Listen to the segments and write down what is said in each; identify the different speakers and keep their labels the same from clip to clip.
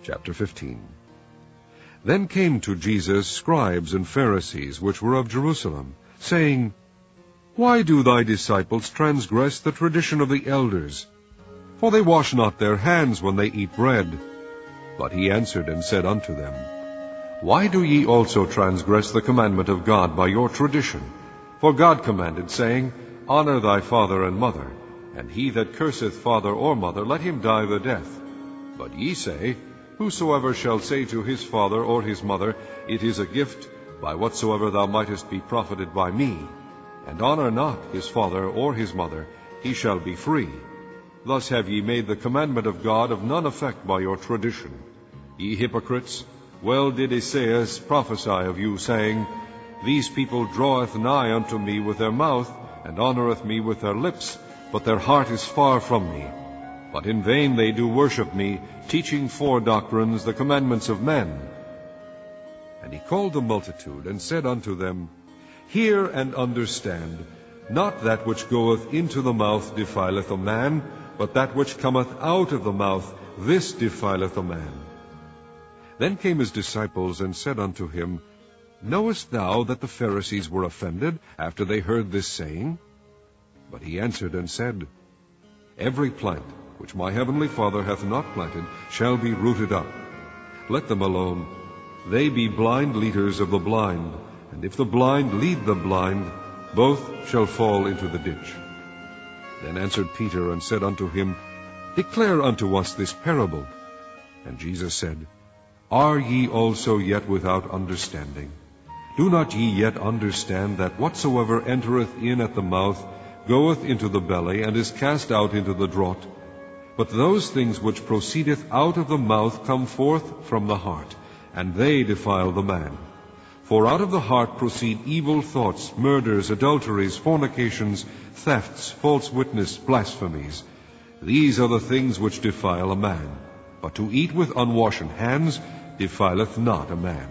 Speaker 1: Chapter 15. Then came to Jesus scribes and Pharisees, which were of Jerusalem, saying, Why do thy disciples transgress the tradition of the elders? For they wash not their hands when they eat bread. But he answered and said unto them, Why do ye also transgress the commandment of God by your tradition? For God commanded, saying, Honor thy father and mother, and he that curseth father or mother, let him die the death. But ye say, Whosoever shall say to his father or his mother, It is a gift, by whatsoever thou mightest be profited by me, and honor not his father or his mother, he shall be free. Thus have ye made the commandment of God of none effect by your tradition. Ye hypocrites, well did Esaias prophesy of you, saying, These people draweth nigh unto me with their mouth, and honoreth me with their lips, but their heart is far from me. But in vain they do worship me, teaching for doctrines the commandments of men. And he called the multitude, and said unto them, Hear and understand, not that which goeth into the mouth defileth a man, but that which cometh out of the mouth, this defileth a man. Then came his disciples, and said unto him, Knowest thou that the Pharisees were offended, after they heard this saying? But he answered and said, Every plant which my heavenly Father hath not planted shall be rooted up. Let them alone. They be blind leaders of the blind, and if the blind lead the blind, both shall fall into the ditch. Then answered Peter and said unto him, Declare unto us this parable. And Jesus said, Are ye also yet without understanding? Do not ye yet understand that whatsoever entereth in at the mouth goeth into the belly, and is cast out into the draught? But those things which proceedeth out of the mouth come forth from the heart, and they defile the man. For out of the heart proceed evil thoughts, murders, adulteries, fornications, thefts, false witness, blasphemies. These are the things which defile a man. But to eat with unwashen hands defileth not a man.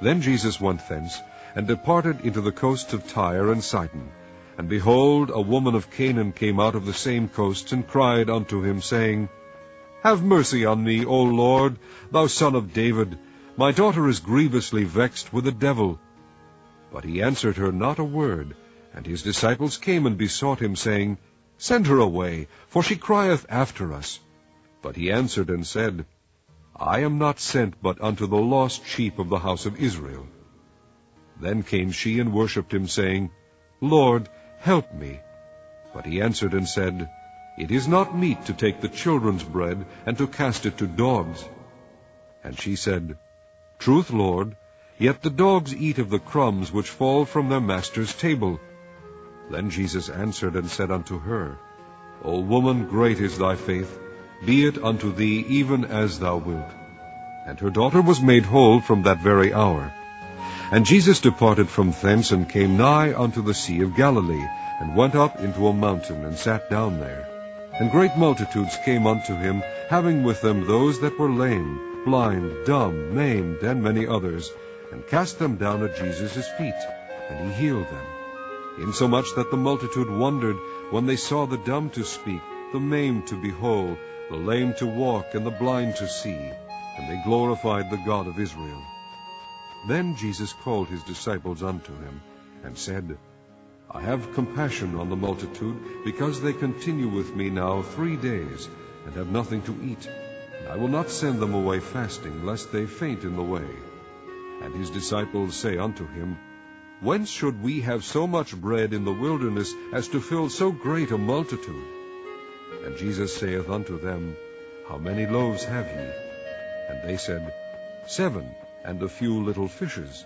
Speaker 1: Then Jesus went thence, and departed into the coasts of Tyre and Sidon. And behold, a woman of Canaan came out of the same coasts, and cried unto him, saying, Have mercy on me, O Lord, thou Son of David. My daughter is grievously vexed with the devil. But he answered her not a word. And his disciples came and besought him, saying, Send her away, for she crieth after us. But he answered and said, I am not sent but unto the lost sheep of the house of Israel. Then came she and worshipped him, saying, Lord, help me. But he answered and said, It is not meet to take the children's bread, and to cast it to dogs. And she said, Truth, Lord, yet the dogs eat of the crumbs which fall from their master's table. Then Jesus answered and said unto her, O woman, great is thy faith, be it unto thee even as thou wilt. And her daughter was made whole from that very hour. And Jesus departed from thence, and came nigh unto the Sea of Galilee, and went up into a mountain, and sat down there. And great multitudes came unto him, having with them those that were lame, blind, dumb, maimed, and many others, and cast them down at Jesus' feet, and he healed them. Insomuch that the multitude wondered when they saw the dumb to speak, the maimed to be whole, the lame to walk, and the blind to see, and they glorified the God of Israel. Then Jesus called his disciples unto him, and said, I have compassion on the multitude, because they continue with me now 3 days, and have nothing to eat. And I will not send them away fasting, lest they faint in the way. And his disciples say unto him, Whence should we have so much bread in the wilderness, as to fill so great a multitude? And Jesus saith unto them, How many loaves have ye? And they said, 7, and a few little fishes.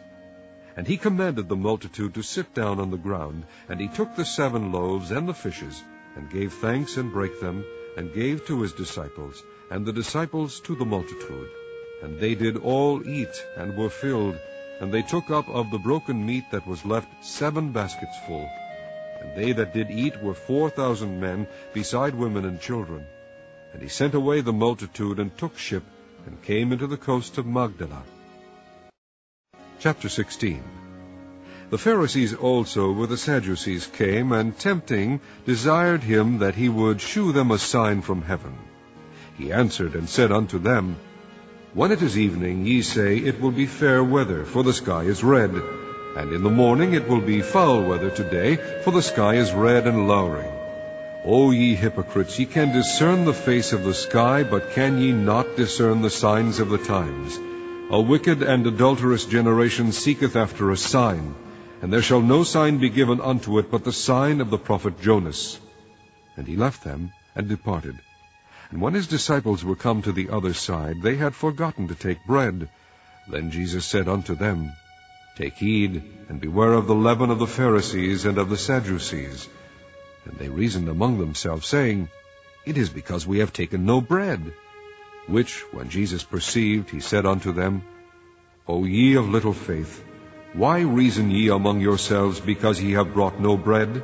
Speaker 1: And he commanded the multitude to sit down on the ground. And he took the 7 loaves and the fishes, and gave thanks, and brake them, and gave to his disciples, and the disciples to the multitude. And they did all eat, and were filled. And they took up of the broken meat that was left 7 baskets full. And they that did eat were 4,000 men, beside women and children. And he sent away the multitude, and took ship, and came into the coast of Magdala. Chapter 16. The Pharisees also with the Sadducees came, and tempting, desired him that he would shew them a sign from heaven. He answered and said unto them, When it is evening, ye say, It will be fair weather, for the sky is red. And in the morning it will be foul weather today, for the sky is red and lowering. O ye hypocrites, ye can discern the face of the sky, but can ye not discern the signs of the times? A wicked and adulterous generation seeketh after a sign, and there shall no sign be given unto it but the sign of the prophet Jonas. And he left them, and departed. And when his disciples were come to the other side, they had forgotten to take bread. Then Jesus said unto them, Take heed, and beware of the leaven of the Pharisees and of the Sadducees. And they reasoned among themselves, saying, It is because we have taken no bread. Which, when Jesus perceived, he said unto them, O ye of little faith, why reason ye among yourselves, because ye have brought no bread?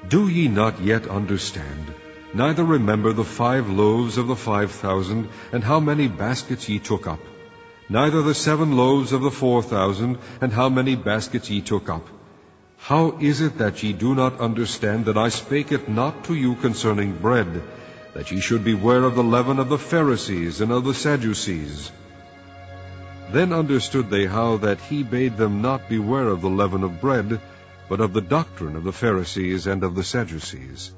Speaker 1: Do ye not yet understand? Neither remember the 5 loaves of the 5,000, and how many baskets ye took up? Neither the 7 loaves of the 4,000, and how many baskets ye took up? How is it that ye do not understand that I spake it not to you concerning bread, that ye should beware of the leaven of the Pharisees and of the Sadducees? Then understood they how that he bade them not beware of the leaven of bread, but of the doctrine of the Pharisees and of the Sadducees.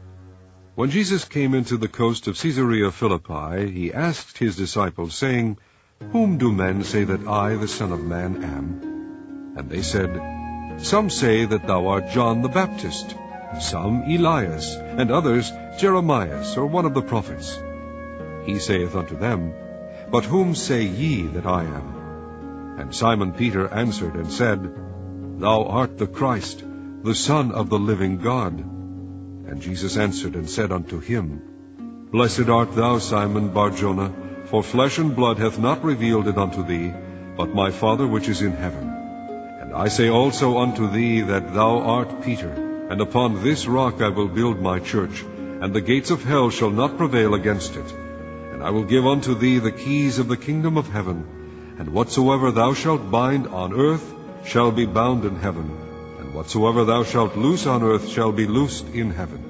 Speaker 1: When Jesus came into the coast of Caesarea Philippi, he asked his disciples, saying, Whom do men say that I, the Son of Man, am? And they said, Some say that thou art John the Baptist, some Elias, and others Jeremias, or one of the prophets. He saith unto them, But whom say ye that I am? And Simon Peter answered and said, Thou art the Christ, the Son of the living God. And Jesus answered and said unto him, Blessed art thou, Simon Bar-Jonah, for flesh and blood hath not revealed it unto thee, but my Father which is in heaven. And I say also unto thee that thou art Peter, and upon this rock I will build my church, and the gates of hell shall not prevail against it. And I will give unto thee the keys of the kingdom of heaven, and whatsoever thou shalt bind on earth shall be bound in heaven, and whatsoever thou shalt loose on earth shall be loosed in heaven.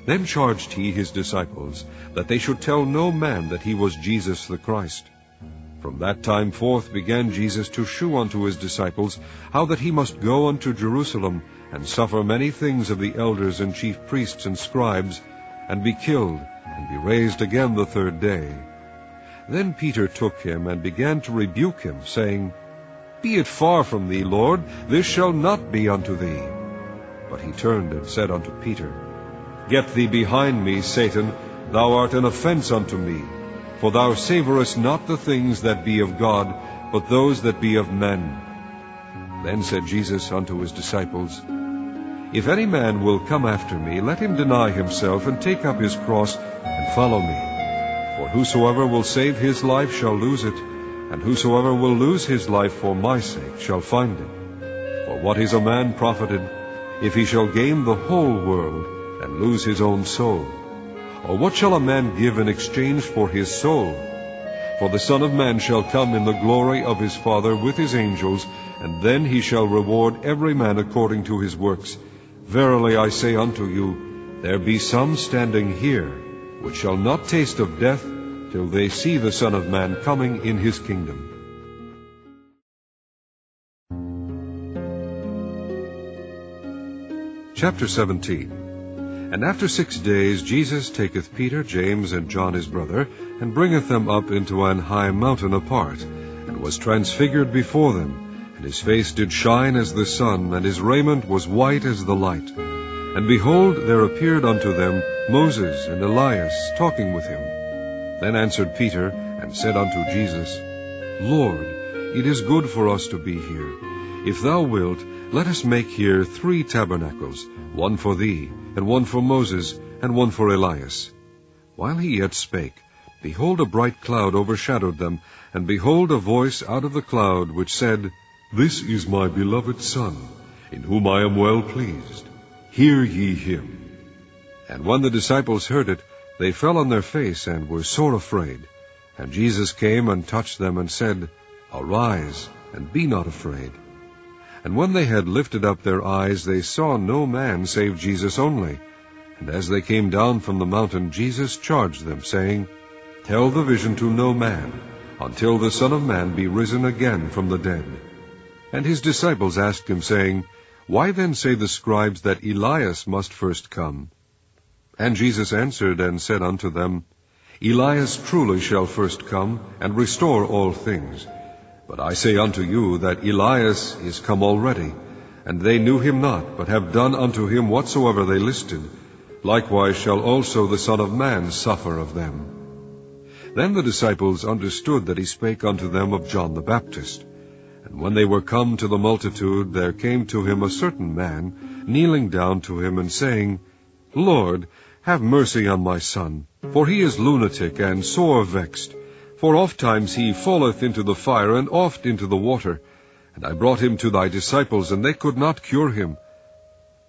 Speaker 1: Then charged he his disciples that they should tell no man that he was Jesus the Christ. From that time forth began Jesus to shew unto his disciples how that he must go unto Jerusalem, and suffer many things of the elders and chief priests and scribes, and be killed, and be raised again the 3rd day. Then Peter took him, and began to rebuke him, saying, Be it far from thee, Lord, this shall not be unto thee. But he turned and said unto Peter, Get thee behind me, Satan, thou art an offense unto me, for thou savorest not the things that be of God, but those that be of men. Then said Jesus unto his disciples, If any man will come after me, let him deny himself, and take up his cross, and follow me. For whosoever will save his life shall lose it, and whosoever will lose his life for my sake shall find it. For what is a man profited, if he shall gain the whole world, and lose his own soul? Or what shall a man give in exchange for his soul? For the Son of Man shall come in the glory of his Father with his angels, and then he shall reward every man according to his works. Verily I say unto you, there be some standing here, which shall not taste of death, till they see the Son of Man coming in his kingdom. Chapter 17. And after 6 days Jesus taketh Peter, James, and John his brother, and bringeth them up into an high mountain apart, and was transfigured before them, and his face did shine as the sun, and his raiment was white as the light. And behold, there appeared unto them Moses and Elias, talking with him. Then answered Peter, and said unto Jesus, Lord, it is good for us to be here. If thou wilt, let us make here 3 tabernacles, one for thee, and one for Moses, and one for Elias. While he yet spake, behold, a bright cloud overshadowed them, and behold, a voice out of the cloud, which said, This is my beloved Son, in whom I am well pleased. Hear ye him. And when the disciples heard it, they fell on their face, and were sore afraid. And Jesus came and touched them, and said, Arise, and be not afraid. And when they had lifted up their eyes, they saw no man save Jesus only. And as they came down from the mountain, Jesus charged them, saying, Tell the vision to no man, until the Son of Man be risen again from the dead. And his disciples asked him, saying, Why then say the scribes that Elias must first come? And Jesus answered and said unto them, Elias truly shall first come, and restore all things. But I say unto you that Elias is come already, and they knew him not, but have done unto him whatsoever they listed. Likewise shall also the Son of Man suffer of them. Then the disciples understood that he spake unto them of John the Baptist. And when they were come to the multitude, there came to him a certain man, kneeling down to him, and saying, Lord, have mercy on my son, for he is lunatic and sore vexed. For ofttimes he falleth into the fire, and oft into the water. And I brought him to thy disciples, and they could not cure him.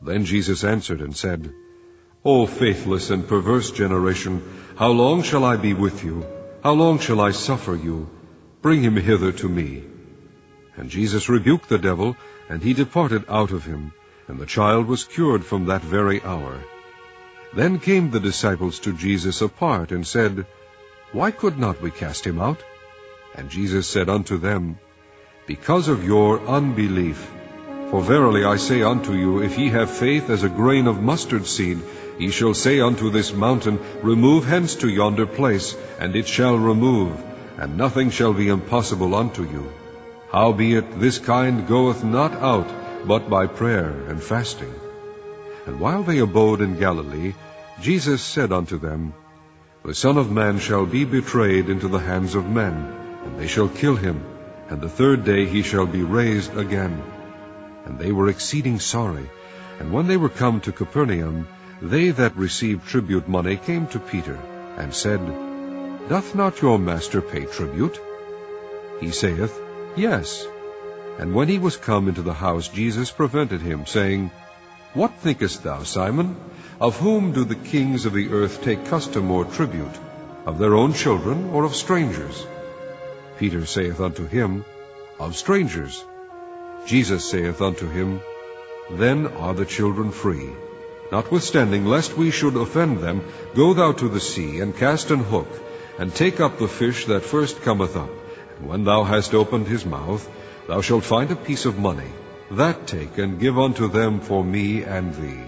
Speaker 1: Then Jesus answered and said, O faithless and perverse generation, how long shall I be with you? How long shall I suffer you? Bring him hither to me. And Jesus rebuked the devil, and he departed out of him, and the child was cured from that very hour. Then came the disciples to Jesus apart, and said, Why could not we cast him out? And Jesus said unto them, Because of your unbelief. For verily I say unto you, if ye have faith as a grain of mustard seed, ye shall say unto this mountain, Remove hence to yonder place, and it shall remove, and nothing shall be impossible unto you. Howbeit this kind goeth not out, but by prayer and fasting. And while they abode in Galilee, Jesus said unto them, The Son of Man shall be betrayed into the hands of men, and they shall kill him, and the third day he shall be raised again. And they were exceeding sorry. And when they were come to Capernaum, they that received tribute money came to Peter, and said, Doth not your master pay tribute? He saith, Yes. And when he was come into the house, Jesus prevented him, saying, What thinkest thou, Simon? Of whom do the kings of the earth take custom or tribute? Of their own children, or of strangers? Peter saith unto him, Of strangers. Jesus saith unto him, Then are the children free. Notwithstanding, lest we should offend them, go thou to the sea, and cast an hook, and take up the fish that first cometh up. And when thou hast opened his mouth, thou shalt find a piece of money. That take, and give unto them for me and thee.